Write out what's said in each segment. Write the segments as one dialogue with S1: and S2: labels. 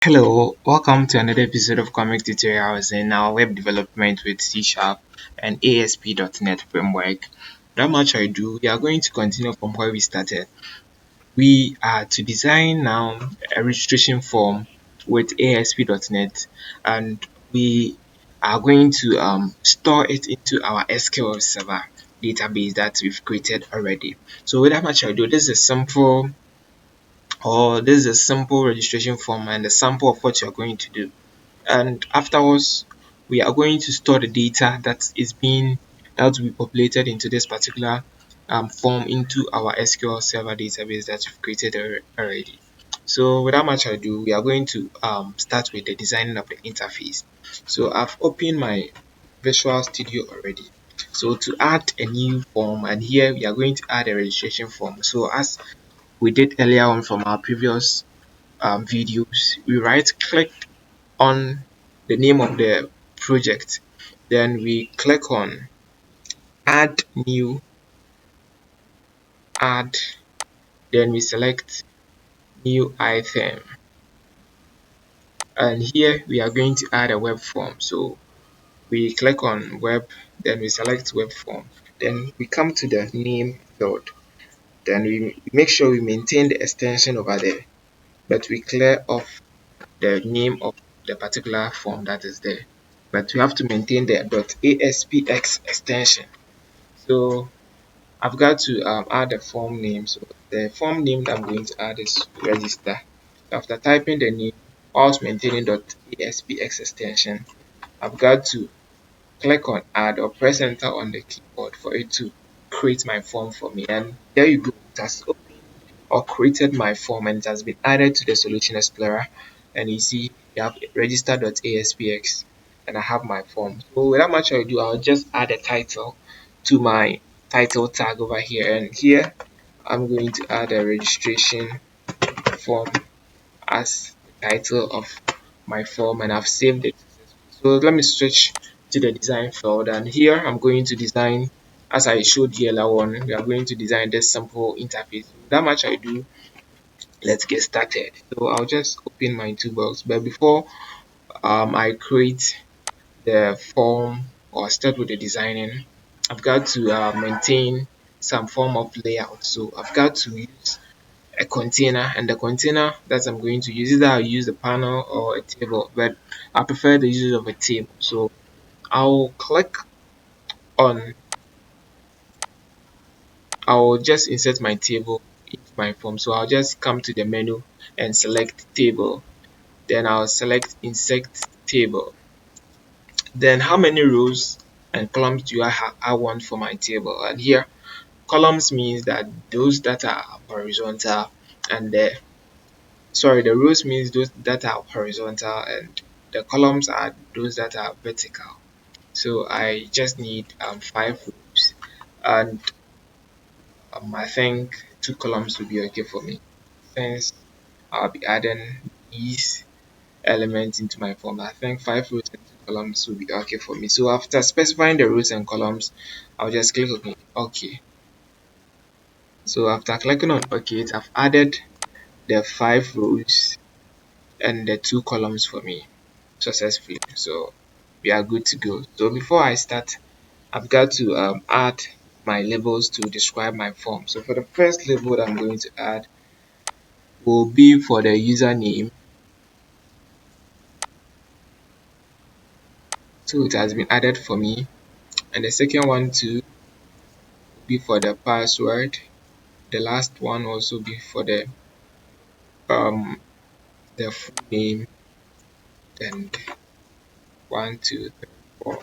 S1: Hello, welcome to another episode of Comic Tutorials in our web development with C Sharp and ASP.NET framework. Without much ado, we are going to continue from where we started. We are to design now a registration form with ASP.NET, and we are going to store it into our SQL Server database that we've created already. So without much ado, this is a simple registration form and a sample of what you're going to do. And afterwards, we are going to store the data that will be populated into this particular form into our SQL Server database that we've created already. So without much ado, we are going to start with the designing of the interface. So I've opened my Visual Studio already. So to add a new form, and here we are going to add a registration form. So as we did earlier on from our previous videos, we right click on the name of the project, then we click on add new, add, then we select new item, and here we are going to add a web form. So we click on web, then we select web form, then we come to the name field, then we make sure we maintain the extension over there, but we clear off the name of the particular form that is there, but we have to maintain the .aspx extension. So I've got to add a form name. So the form name that I'm going to add is register. After typing the name whilst maintaining .aspx extension, I've got to click on add or press enter on the keyboard for it to create my form for me. And there you go, it has opened or created my form and it has been added to the solution explorer. And you see you have register.aspx and I have my form. So without much ado, I'll just add a title to my title tag over here, and here I'm going to add a registration form as the title of my form, and I've saved it. So let me switch to the design field, and here I'm going to design, as I showed you earlier on, we are going to design this simple interface. That much I do, let's get started. So I'll just open my toolbox, but before I create the form or start with the designing, I've got to maintain some form of layout. So I've got to use a container, and the container that I'm going to use, either I'll use a panel or a table, but I prefer the use of a table. So I'll click on, I'll just insert my table into my form. So I'll just come to the menu and select table, then I'll select insert table. Then how many rows and columns do I want for my table? And here columns means that those that are horizontal, and the rows means those that are horizontal, and the columns are those that are vertical. So I just need 5 rows, and I think 2 columns will be okay for me, since I'll be adding these elements into my form. I think 5 rows and 2 columns will be okay for me. So after specifying the rows and columns, I'll just click on OK. So after clicking on OK, I've added the 5 rows and the 2 columns for me successfully. So we are good to go. So before I start, I've got to add my labels to describe my form. So for the first label that I'm going to add will be for the username. So it has been added for me. And the second one too will be for the password. The last one also be for the full name. And 1, 2, 3, 4.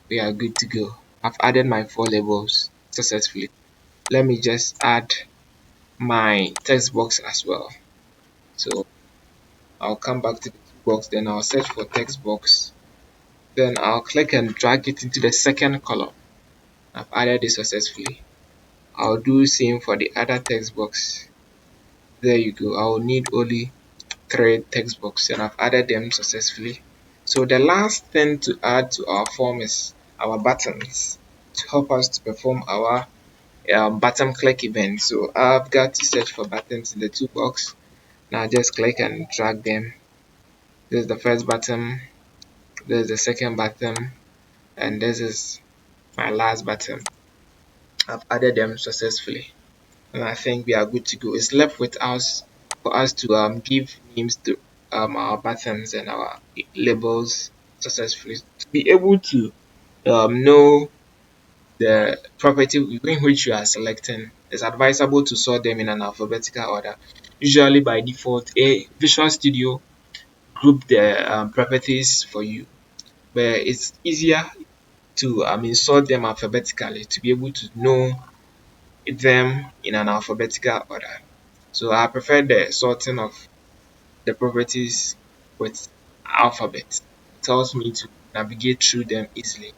S1: We are good to go. I've added my 4 labels successfully. Let me just add my text box as well. So I'll come back to the box, then I'll search for text box, then I'll click and drag it into the second column. I've added it successfully. I'll do same for the other text box. There you go. I will need only 3 text boxes, and I've added them successfully. So the last thing to add to our form is our buttons to help us to perform our button click event. So I've got to search for buttons in the toolbox. Now just click and drag them This is the first button, this is the second button, and this is my last button. I've added them successfully, and I think we are good to go. It's left with us for us to give names to our buttons and our labels successfully. To be able to know the property in which you are selecting, it's advisable to sort them in an alphabetical order. Usually by default, a Visual Studio group the properties for you, but it's easier to sort them alphabetically to be able to know them in an alphabetical order. So I prefer the sorting of the properties with alphabet. It helps me to navigate through them easily.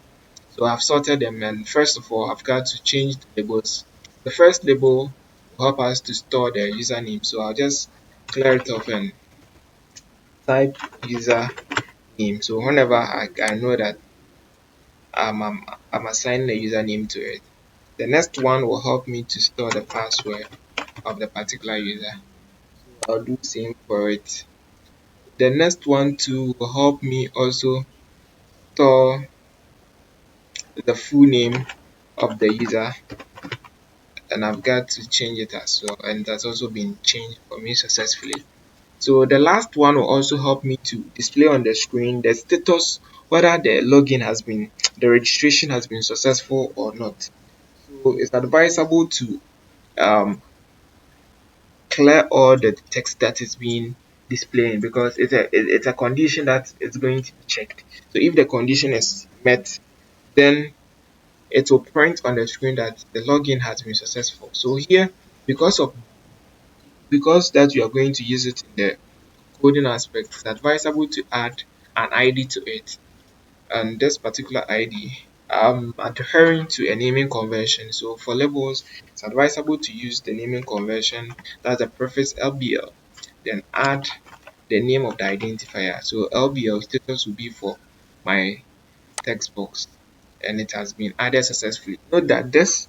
S1: So I've sorted them, and first of all, I've got to change the labels. The first label will help us to store the username. So I'll just clear it off and type username. So whenever I know that I'm assigning a username to it. The next one will help me to store the password of the particular user. I'll do same for it. The next one too will help me also store the full name of the user, and I've got to change it as well, and that's also been changed for me successfully. So the last one will also help me to display on the screen the status, whether the login has been, the registration has been successful or not. So it's advisable to um, clear all the text that is being displayed, because it's a condition that is going to be checked. So if the condition is met, then it will print on the screen that the login has been successful. So here, because of because that you are going to use it in the coding aspect, it's advisable to add an ID to it. And this particular ID, I'm adhering to a naming convention. So for labels, it's advisable to use the naming convention, that's the prefix LBL, then add the name of the identifier. So LBL status will be for my text box, and it has been added successfully. Note that this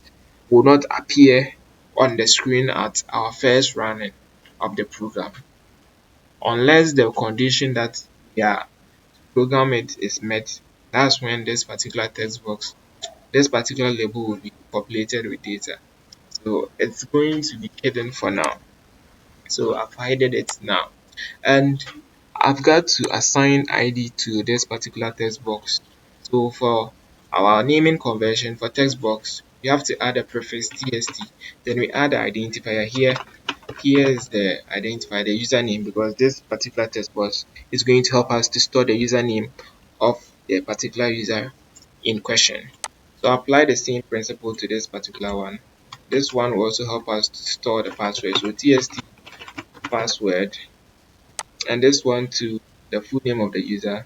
S1: will not appear on the screen at our first running of the program unless the condition that we are program it is met. That's when this particular text box, this particular label will be populated with data. So it's going to be hidden for now. So I've hidden it now, and I've got to assign ID to this particular text box. So for our naming convention for text box, we have to add a prefix tst, then we add the identifier here. Here is the identifier, the username, because this particular text box is going to help us to store the username of the particular user in question. So apply the same principle to this particular one. This one will also help us to store the password. So tst password, and this one to the full name of the user.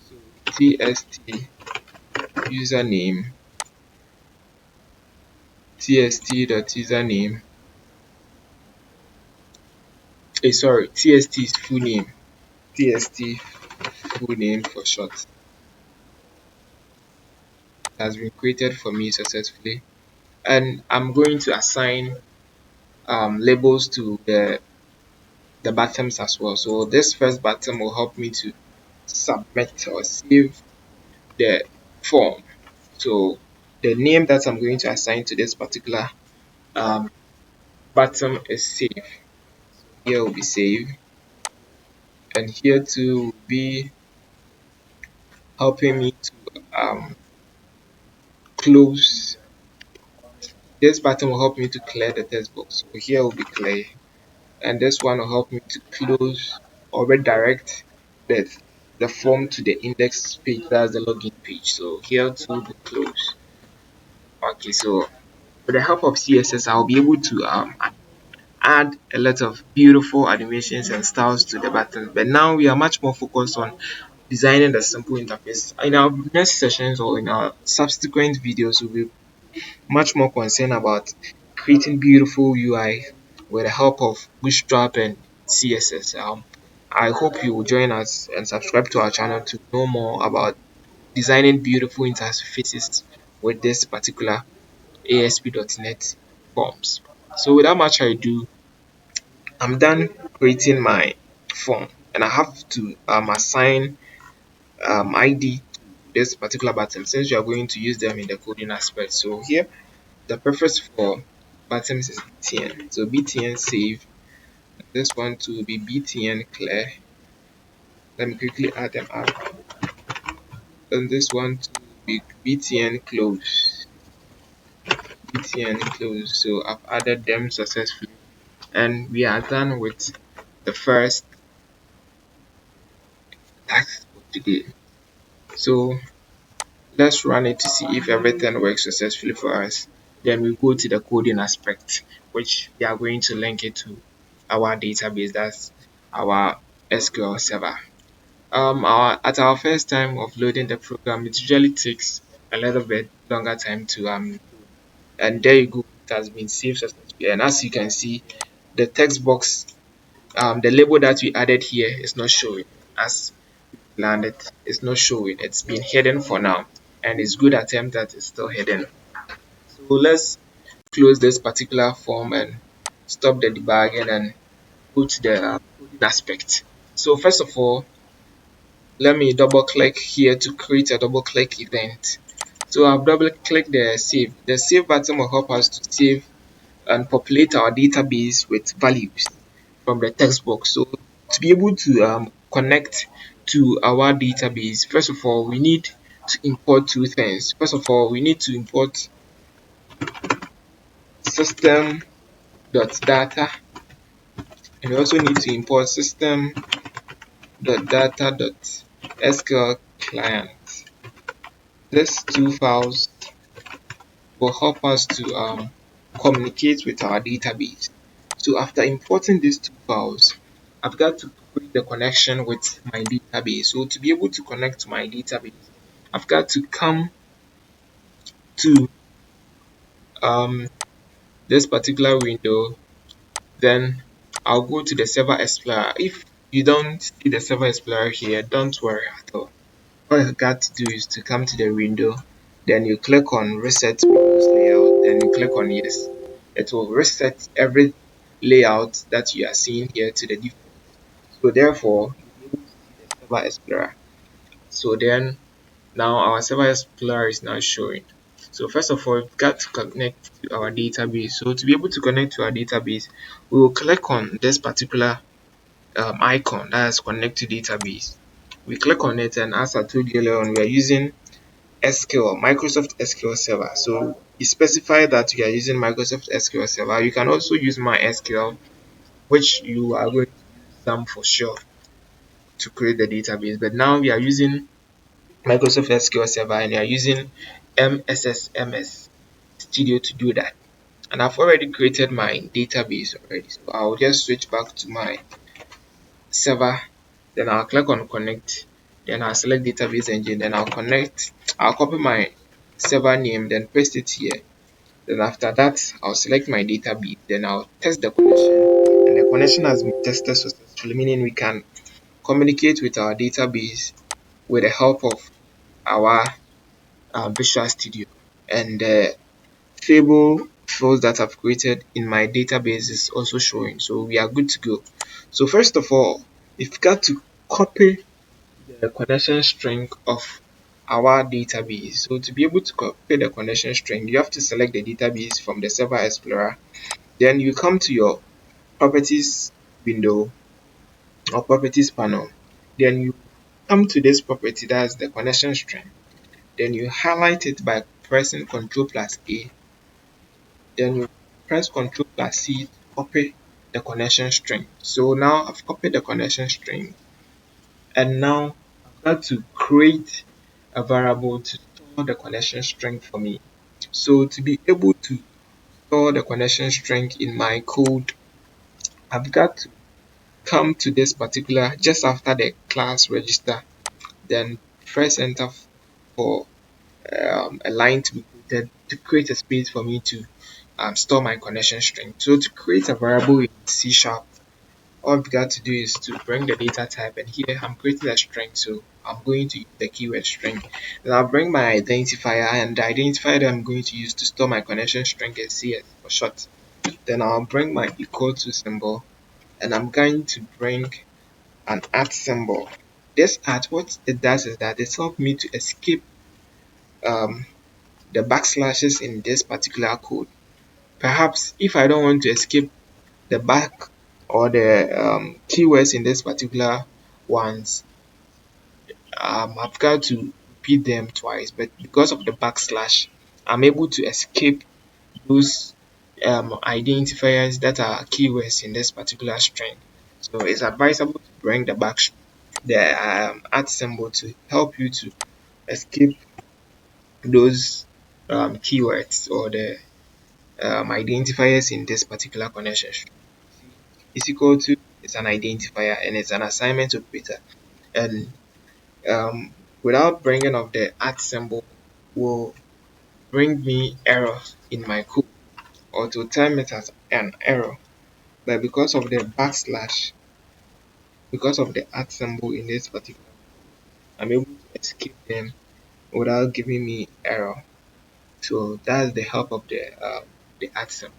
S1: So tst username, tst.username, sorry, tst is full name, tst full name for short, has been created for me successfully. And I'm going to assign labels to the buttons as well. So this first button will help me to submit or save the form. So the name that I'm going to assign to this particular um, button is save. Here will be save, and here too will be helping me to close. This button will help me to clear the text box. So here will be clear, and this one will help me to close or redirect the form to the index page, that's the login page. So here too will be close. Okay, so with the help of CSS, I'll be able to add a lot of beautiful animations and styles to the buttons. But now we are much more focused on designing the simple interface. In our next sessions or in our subsequent videos, we'll be much more concerned about creating beautiful UI with the help of Bootstrap and CSS. I hope you will join us and subscribe to our channel to know more about designing beautiful interfaces with this particular ASP.NET forms. So without much ado, I'm done creating my form, and I have to assign ID to this particular button since you are going to use them in the coding aspect. So here the preference for buttons is BTN. So BTN save. This one to be BTN clear. Let me quickly add them up. And this one to be BTN close. BTN close. So I've added them successfully, and we are done with the first task for today. So let's run it to see if everything works successfully for us. Then we go to the coding aspect, which we are going to link it to our database. That's our SQL Server. At our first time of loading the program, it usually takes a little bit longer time to and there you go, it has been saved successfully. And as you can see, the text box, the label that we added here is not showing as landed. It's not showing. It's been hidden for now, and it's good attempt that it's still hidden. So let's close this particular form and stop the debugging and go to the coding aspect. So first of all, let me double click here to create a double click event. So I've double clicked the save. The save button will help us to save and populate our database with values from the text box. So to be able to connect to our database, first of all, we need to import two things. First of all, we need to import system.data, and we also need to import system.data.sql client. These two files will help us to communicate with our database. So after importing these two files, I've got to create the connection with my database. So to be able to connect to my database, I've got to come to this particular window. Then I'll go to the Server Explorer. If you don't see the Server Explorer here, don't worry at all. All you got to do is to come to the window, then you click on Reset Windows Layout, then you click on Yes. It will reset every layout that you are seeing here to the default. So therefore, you'll be able to see the Server Explorer. So then now our Server Explorer is now showing. So first of all, we've got to connect to our database. So to be able to connect to our database, we will click on this particular icon that is connect to database. We click on it, and as I told you earlier on, we are using SQL, Microsoft SQL Server. So you specify that you are using Microsoft SQL Server. You can also use MySQL, which you are going to use some for sure to create the database. But now we are using Microsoft SQL Server, and you are using MSSMS Studio to do that. And I've already created my database already. So I'll just switch back to my server, then I'll click on connect, then I'll select database engine, then I'll copy my server name, then paste it here. Then after that, I'll select my database, then I'll test the connection, and the connection has been tested successfully, meaning we can communicate with our database with the help of our Visual Studio. And the table fields that I've created in my database is also showing, so we are good to go. So first of all, we've got to copy the connection string of our database. So to be able to copy the connection string, you have to select the database from the Server Explorer. Then you come to your properties window or properties panel. Then you come to this property, that's the connection string. Then you highlight it by pressing Ctrl plus A. Then you press Ctrl plus C to copy the connection string. So now I've copied the connection string, and now I've got to create a variable to store the connection string for me. So to be able to store the connection string in my code, I've got to come to this particular, just after the class register, then press enter for a line to be created to create a space for me to store my connection string. So to create a variable in C#, all I've got to do is to bring the data type, and here I'm creating a string, so I'm going to use the keyword string. Then I'll bring my identifier, and the identifier that I'm going to use to store my connection string is CS for short. Then I'll bring my equal to symbol, and I'm going to bring an at symbol. This at, what it does is that it helps me to escape um, the backslashes in this particular code. Perhaps if I don't want to escape the back or the keywords in this particular ones, I've got to repeat them twice. But because of the backslash, I'm able to escape those identifiers that are keywords in this particular string. So it's advisable to bring the at symbol to help you to escape those keywords or the identifiers in this particular connection string. Is equal to is an identifier and it's an assignment operator. And without bringing of the at symbol will bring me error in my code or to term it as an error. But because of the backslash, because of the at symbol in this particular, I'm able to escape them without giving me error. So that's the help of the at symbol.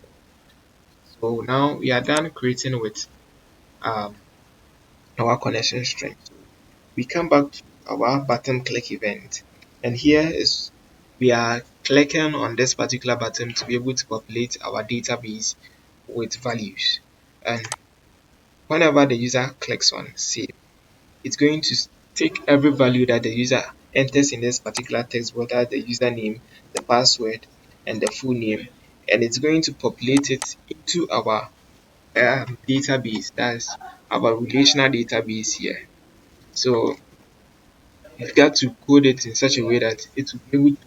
S1: So now we are done creating with um, our connection string. So we come back to our button click event, and here is we are clicking on this particular button to be able to populate our database with values. And whenever the user clicks on save, it's going to take every value that the user enters in this particular text, whether the username, the password, and the full name, and it's going to populate it into our database. That's our relational database here. So you've got to code it in such a way that it will be able to do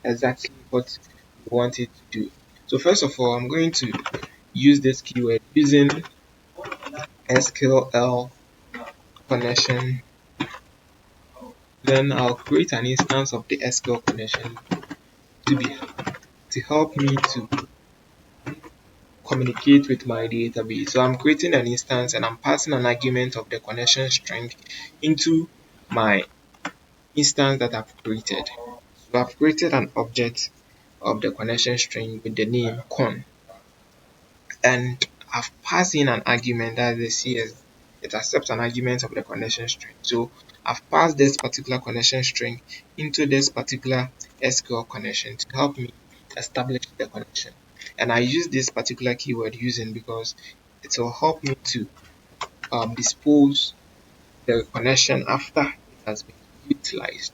S1: exactly what you want it to do. So first of all, I'm going to use this keyword using SQL connection. Then I'll create an instance of the SQL connection to be to help me to communicate with my database. So I'm creating an instance and I'm passing an argument of the connection string into my instance that I've created. So I've created an object of the connection string with the name con, and I've passed in an argument that the CS, it accepts an argument of the connection string. So I've passed this particular connection string into this particular SQL connection to help me establish the connection. And I use this particular keyword using because it will help me to dispose the connection after it has been utilized.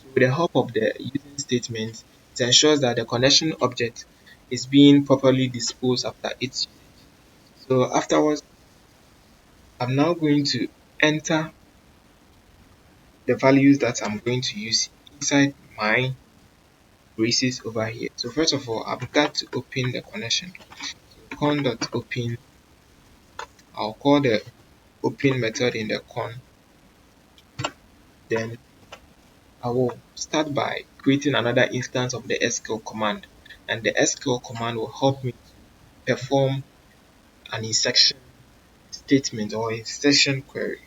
S1: So with the help of the using statement, it ensures that the connection object is being properly disposed after its usage. So afterwards, I'm now going to enter the values that I'm going to use inside my braces over here. So first of all, I've got to open the connection. So con.open, I'll call the open method in the con. Then I will start by creating another instance of the SQL command. And the SQL command will help me perform an insertion statement or insertion query.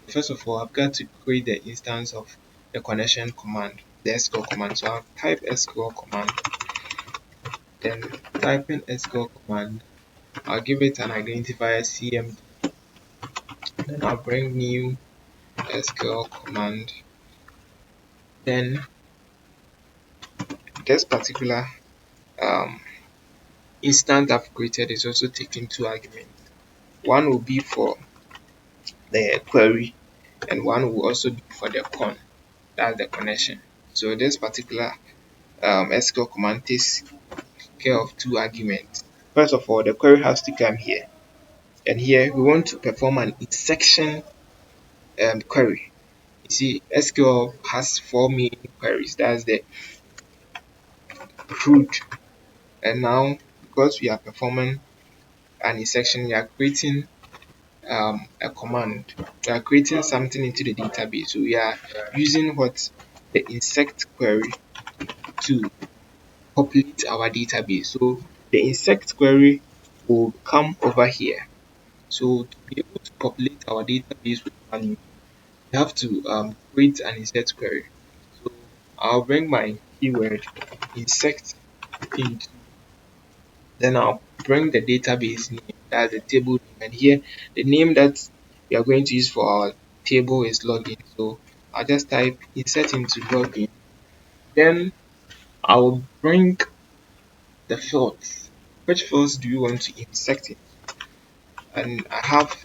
S1: So first of all, I've got to create the instance of the connection command, the SQL command. So I'll type SQL command, then typing SQL command, I'll give it an identifier CMD, then I'll bring new SQL command. Then this particular um, instance I've created is also taking two arguments. One will be for the query, and one will also be for the con, that's the connection. So this particular SQL command takes care of two arguments. First of all, the query has to come here, and here we want to perform an insertion query. You see, SQL has four main queries. That's the root, and now because we are performing an insertion, we are creating a command. We are creating something into the database. So we are using what the insert query to populate our database. So the insert query will come over here. So to be able to populate our database with value, we have to create an insert query. So I'll bring my keyword insert into, then I'll bring the database name, that's the table name, and here the name that we are going to use for our table is login. So I'll just type insert into login. Then I'll bring the fields. Which fields do you want to insert in? And I have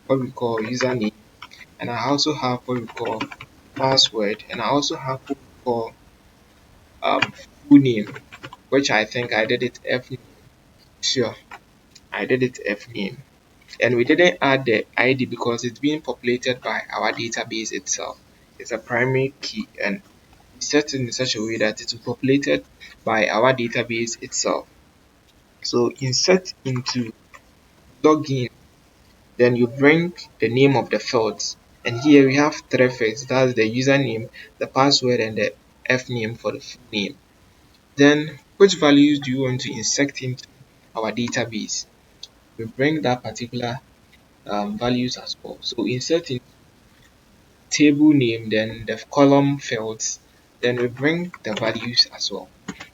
S1: what we call username, and I also have what we call password, and I also have what we call um, full name, which I think I did it F name. Sure, I did it F name. And we didn't add the ID because it's being populated by our database itself. It's a primary key, and we set it in such a way that it will be populated by our database itself. So insert into login, then you bring the name of the fields. And here we have three fields, that's the username, the password, and the F name for the full name. Then which values do you want to insert into our database? We bring that particular values as well. So insert into table name, then the column fields, then we bring the values as well.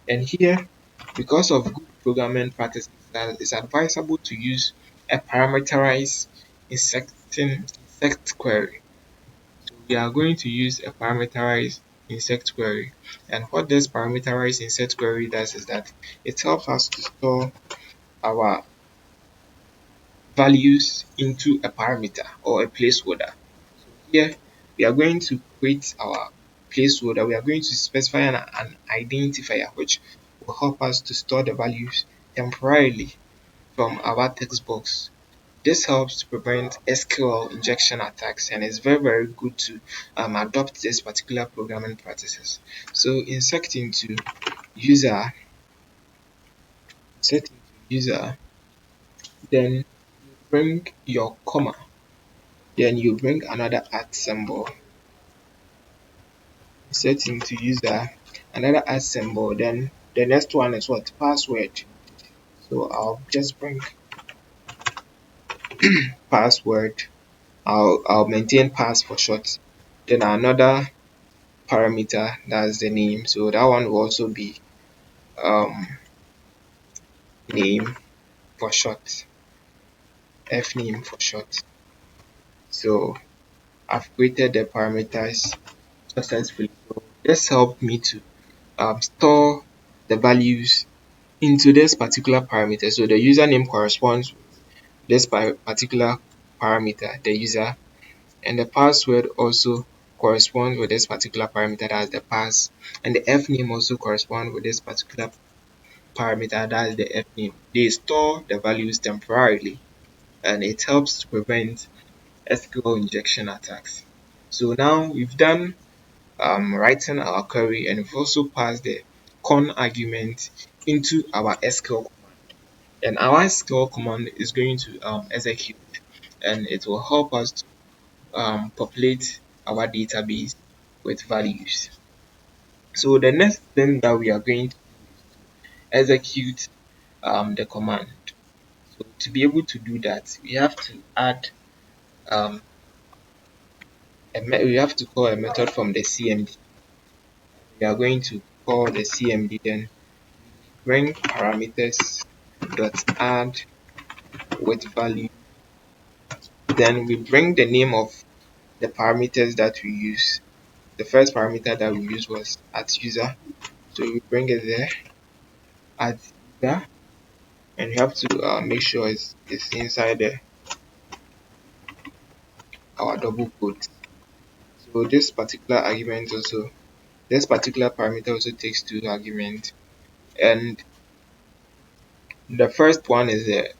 S1: And here, because of good programming practices, it's advisable to use a parameterized insect query. So we are going to use a parameterized insect query. And what this parameterized insect query does is that it helps us to store our values into a parameter or a placeholder. So here we are going to create our placeholder. We are going to specify an identifier which will help us to store the values temporarily from our text box. This helps to prevent SQL injection attacks, and it's very good to adopt this particular programming practices. So insert into user, insert into user, then you bring your comma, then you bring another at symbol, insert into user, another at symbol, then the next one is what? Password. So I'll just bring password. I'll maintain pass for short. Then another parameter, that's the name. So that one will also be um name for short, F name for short. So I've created the parameters successfully. So this helped me to store the values into this particular parameter. So the username corresponds with this particular parameter, the user, and the password also corresponds with this particular parameter, that's the pass, and the F name also corresponds with this particular parameter, that's the F name. They store the values temporarily, and it helps to prevent SQL injection attacks. So now we've done writing our query, and we've also passed the con argument into our SQL command. And our SQL command is going to execute, and it will help us to populate our database with values. So the next thing that we are going to do is to execute the command. So to be able to do that, we have to add um, we have to call a method from the CMD. We are going to call the CMD, then bring parameters dot add with value. Then we bring the name of the parameters that we use. The first parameter that we used was at user, so we bring it there at user, and you have to make sure it's inside our double quotes. So this particular parameter also takes two arguments, and the first one is the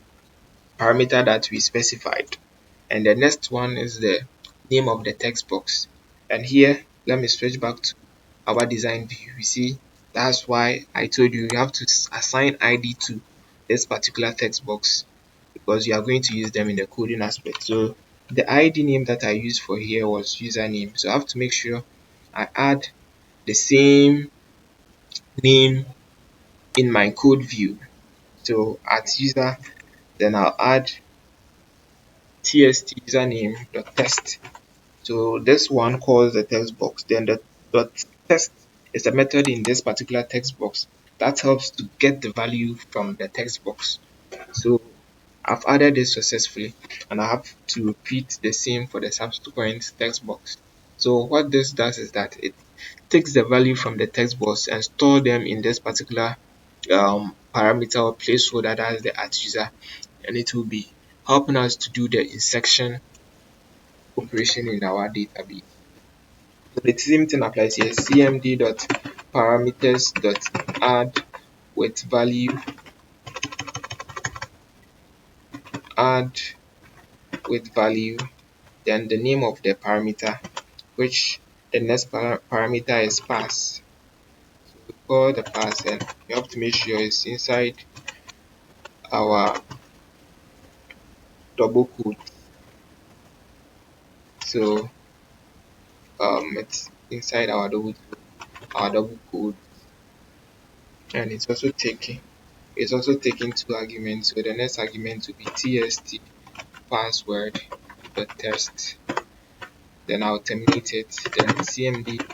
S1: parameter that we specified, and the next one is the name of the text box. And here, let me switch back to our design view. You see, that's why I told you you have to assign ID to this particular text box, because you are going to use them in the coding aspect. So the ID name that I used for here was username, so I have to make sure I add the same name in my code view. So at user, then I'll add tst username dot test. So this one calls the text box. Then the dot test is a method in this particular text box that helps to get the value from the text box. So I've added this successfully, and I have to repeat the same for the subsequent text box. So what this does is that it takes the value from the text box and store them in this particular parameter or placeholder, that is the @user, and it will be helping us to do the insertion operation in our database. So the same thing applies here. cmd dot parameters dot add with value, add with value, then the name of the parameter, which the next parameter is pass. So we call the pass, and we have to make sure it's inside our double quote. So it's inside our double quote, and it's also taking two arguments. So the next argument will be tst password the test, then I'll terminate it, then cmd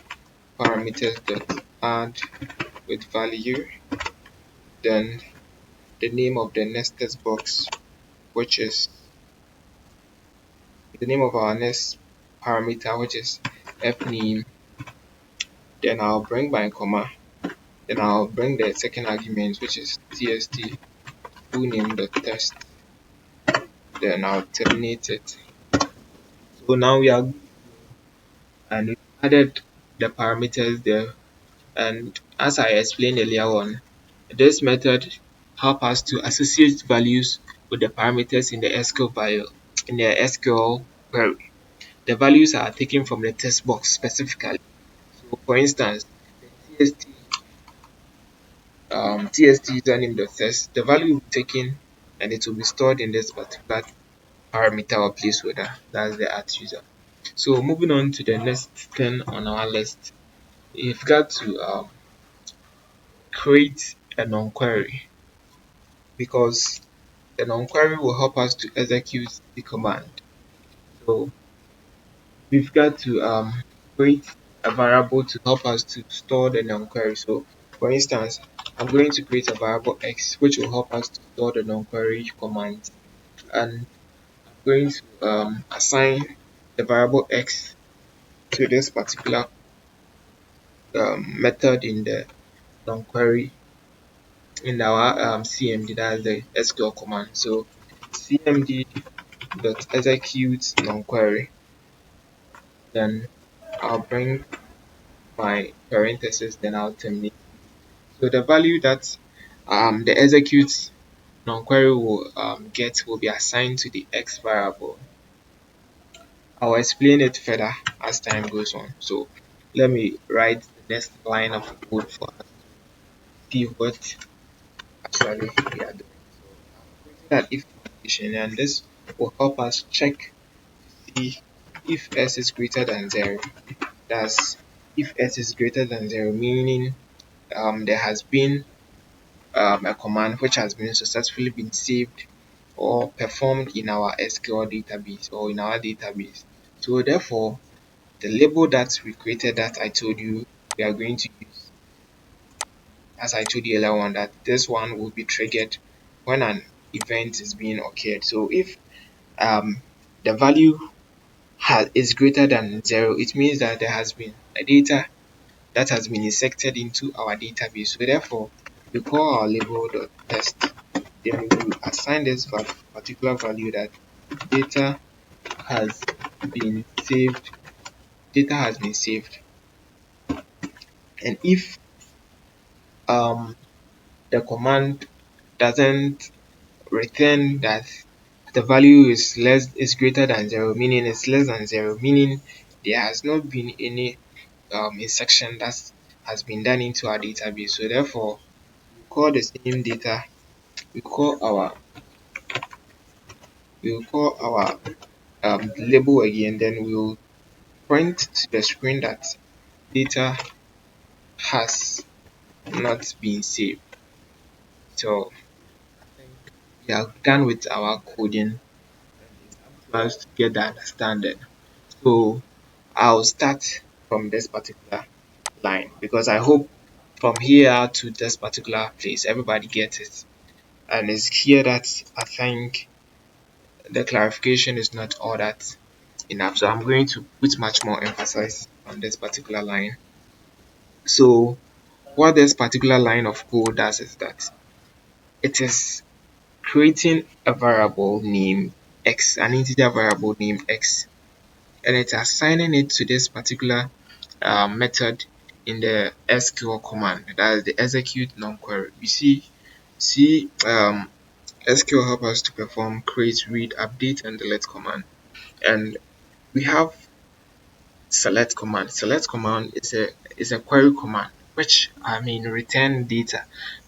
S1: parameters dot add with value, then the name of the next text box, which is the name of our next parameter, which is fname, then I'll bring my comma, then I'll bring the second argument, which is tst full name dot test, then I'll terminate it. So now we are, and we added the parameters there. And as I explained earlier on, this method help us to associate values with the parameters in the SQL query. The values are taken from the text box specifically. So for instance, the TST username.test, the value will be taken and it will be stored in this particular parameter or placeholder. That's the @user. So moving on to the next thing on our list, you've got to create a non-query, because the non-query will help us to execute the command. So we've got to create a variable to help us to store the non-query. So for instance, I'm going to create a variable x which will help us to store the non-query command, and I'm going to assign the variable x to this particular method in the non-query in our cmd, that's the SQL command. So cmd dot execute non-query, then I'll bring my parenthesis, then I'll terminate. So the value that the execute non-query will get will be assigned to the x variable. I'll explain it further as time goes on. So let me write the next line of code for us to see what actually we are doing. So I'm creating that if condition, and this will help us check to see if s is greater than 0. That's if s is greater than 0, meaning there has been a command which has been successfully been saved or performed in our SQL database or in our database. So therefore, the label that we created that I told you we are going to use, as I told you earlier on, that this one will be triggered when an event is being occurred. So if the value is greater than 0, it means that there has been a data that has been inserted into our database. So therefore, we call our label.test. Then we will assign this particular value that data has been saved. Data has been saved. And if the command doesn't return that the value is greater than 0, meaning it's less than 0, meaning there has not been any insertion that has been done into our database. So therefore, we call the same data, we call our label again, then we'll print to the screen that data has not been saved. So I think we are done with our coding, and it's up to us to get the understanding. So I'll start from this particular line, because I hope from here to this particular place everybody gets it. And it's here that I think the clarification is not all that enough. So I'm going to put much more emphasis on this particular line. So what this particular line of code does is that it is creating a variable named x, an integer variable named x, and it's assigning it to this particular method in the SQL command, that is the execute non-query. You see, SQL help us to perform create, read, update, and delete command, and we have select command. Select command is a query command which return data,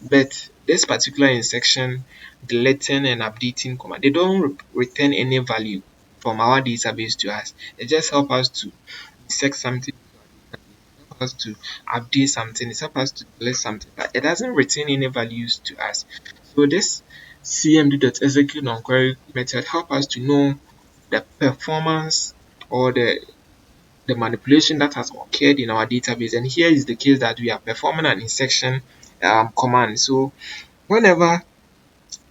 S1: but this particular insertion, deleting and updating command, they don't return any value from our database to us. It just help us to insert something, help us to update something, it help us to delete something, but it doesn't return any values to us. So this cmd.execute on query method help us to know the performance or the manipulation that has occurred in our database. And here is the case that we are performing an insertion command. So whenever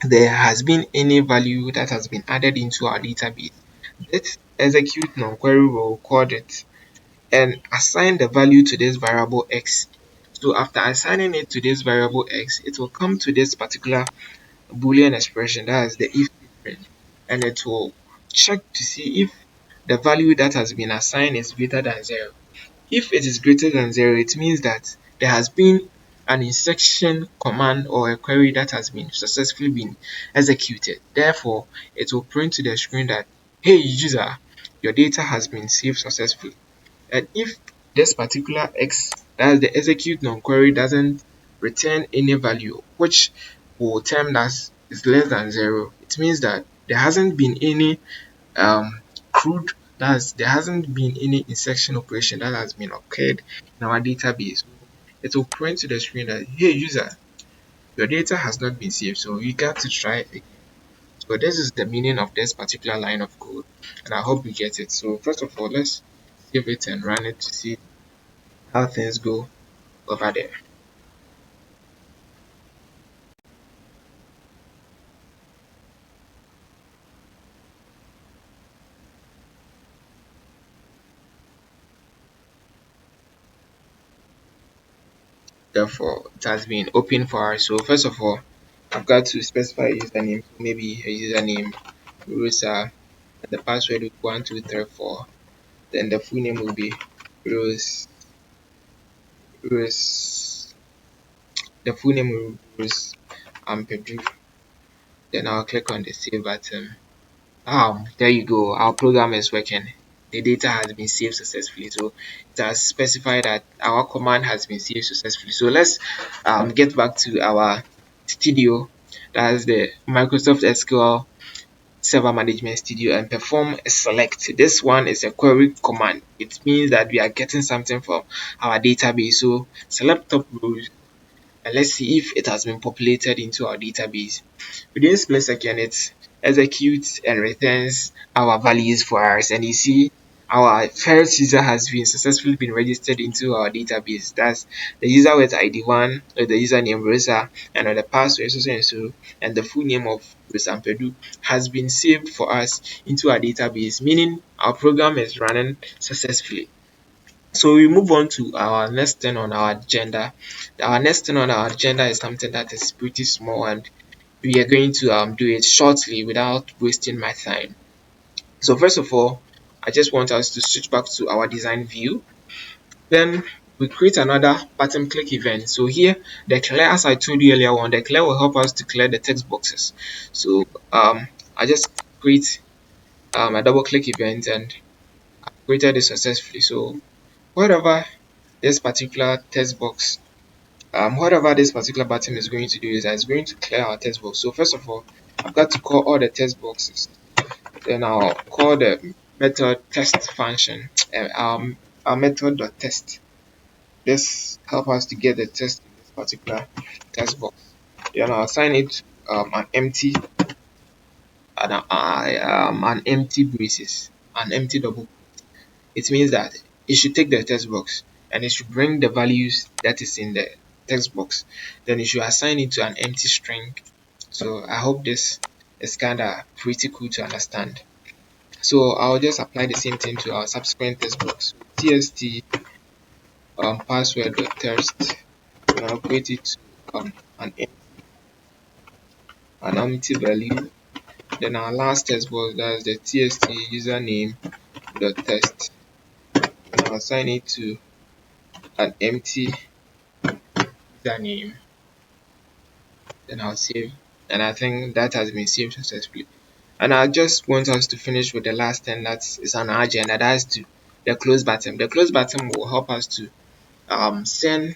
S1: there has been any value that has been added into our database, let's execute non-query will record it and assign the value to this variable x. So after assigning it to this variable x, it will come to this particular boolean expression, that is the if statement, and it will check to see if the value that has been assigned is greater than 0. If it is greater than 0, it means that there has been an insertion command or a query that has been successfully been executed. Therefore, it will print to the screen that, hey user, your data has been saved successfully. And if this particular x, that is the execute non-query, doesn't return any value, which will term as is less than 0, it means that there hasn't been any crude, that's there hasn't been any insertion operation that has been occurred in our database. It will print to the screen that, hey user, your data has not been saved, so you got to try it again. So this is the meaning of this particular line of code, and I hope you get it. So first of all, let's save it and run it to see how things go over there. Therefore, it has been open for us. So first of all, I've got to specify a username, maybe a username Rosa, and the password will be 1234. Then the full name will be Rose. Rose. The full name will be Rose Ampedu. Then I'll click on the save button. There you go. Our program is working. The data has been saved successfully. So it has specified that our command has been saved successfully. So let's get back to our studio. That's the Microsoft SQL Server Management Studio, and perform a select. This one is a query command. It means that we are getting something from our database. So select top rows and let's see if it has been populated into our database. Within split second, it executes and returns our values for us, and you see our first user has been successfully been registered into our database. That's the user with ID1, or the username Rosa, and the password so and so, and the full name of Rosa Ampedu has been saved for us into our database, meaning our program is running successfully. So we move on to our next thing on our agenda. Our next thing on our agenda is something that is pretty small, and we are going to do it shortly without wasting my time. So first of all, I just want us to switch back to our design view. Then we create another button click event. So here the clear, as I told you earlier on, the clear will help us to clear the text boxes. So I just create a double click event and I created it successfully. So whatever this particular text box, whatever this particular button is going to do is that it's going to clear our text box. So first of all, I've got to call all the text boxes. Then I'll call the method test function, our method.test. This help us to get the test in this particular text box. Then I'll assign it an empty an empty braces, an empty double. It means that it should take the text box and it should bring the values that is in the text box. Then you should assign it to an empty string. So I hope this is kind of pretty cool to understand. So I'll just apply the same thing to our subsequent text box. So tst password dot text, and I'll create it to an empty value. Then our last text box, that's the tst username dot text, and I'll assign it to an empty username. Then I'll save, and I think that has been saved successfully. And I just want us to finish with the last thing that is on our agenda, that's to the close button. The close button will help us to send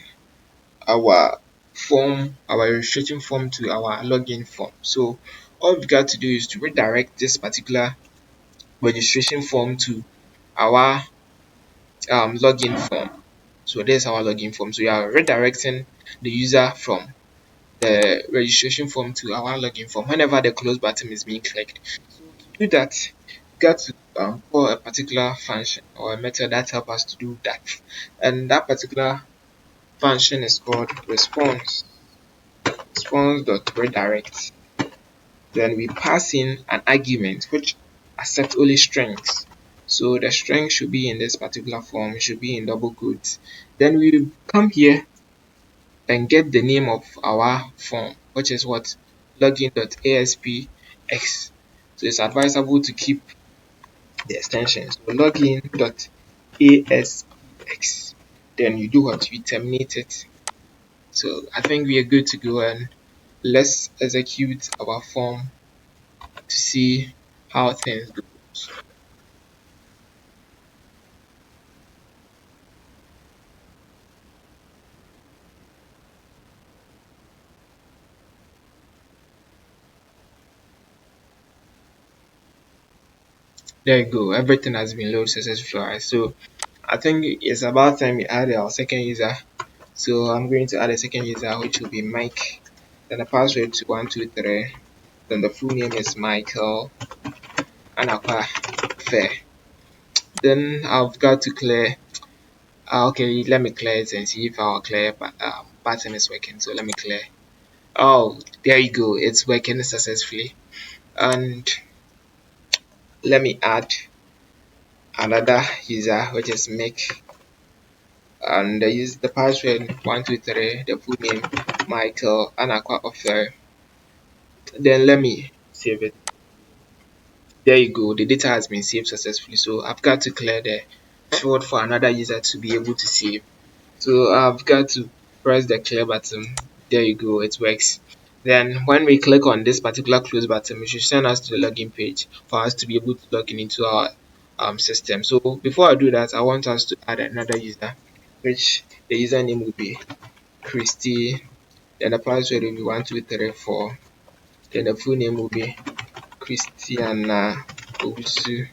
S1: our form, our registration form to our login form. So all we've got to do is to redirect this particular registration form to our login form. So there's our login form. So we are redirecting the user from the registration form to our login form whenever the close button is being clicked. So to do that, you got to call a particular function or a method that helps us to do that. And that particular function is called response.redirect. Then we pass in an argument which accepts only strings. So the string should be in this particular form, it should be in double quotes. Then we come here and get the name of our form, which is what, login.aspx. So it's advisable to keep the extension. So login.aspx. Then you do what, you terminate it. So I think we are good to go, and let's execute our form to see how things go. There you go, everything has been loaded successfully. So I think it's about time we add our second user. So I'm going to add a second user, which will be Mike. Then the password to 123. Then the full name is Michael Anakwa Fair. Then I've got to clear. Okay, let me clear it and see if our clear button is working. So let me clear. Oh, there you go. It's working successfully. And let me add another user, which is Mick. And use the password 123, the full name Michael Anakwa Offer. Then let me save it. There you go, the data has been saved successfully. So I've got to clear the field for another user to be able to save. So I've got to press the clear button. There you go, it works. Then when we click on this particular close button, it should send us to the login page for us to be able to log in into our system. So before I do that, I want us to add another user, which the username will be Christy. Then the password will be 1234. Then the full name will be Christiana Owusu.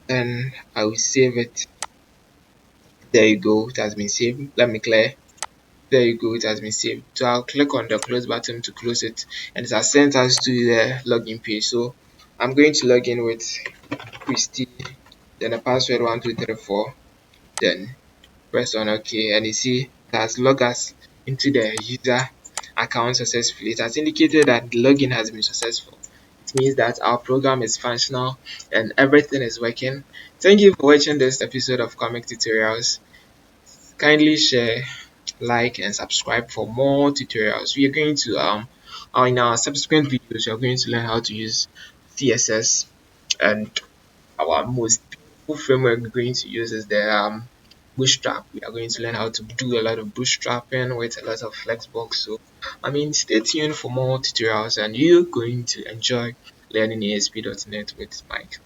S1: Then I will save it. There you go, it has been saved. Let me clear. There you go, it has been saved. So I'll click on the close button to close it, and it has sent us to the login page. So I'm going to log in with Christy, then the password 1234, then press on OK, and you see it has logged us into the user account successfully. It has indicated that the login has been successful. It means that our program is functional and everything is working. Thank you for watching this episode of Comic Tutorials. Kindly share, like, and subscribe for more tutorials. We are going to in our subsequent videos we are going to learn how to use CSS, and our most beautiful framework we're going to use is the bootstrap. We are going to learn how to do a lot of bootstrapping with a lot of flexbox. So I mean, stay tuned for more tutorials, and you're going to enjoy learning ASP.NET with Mike.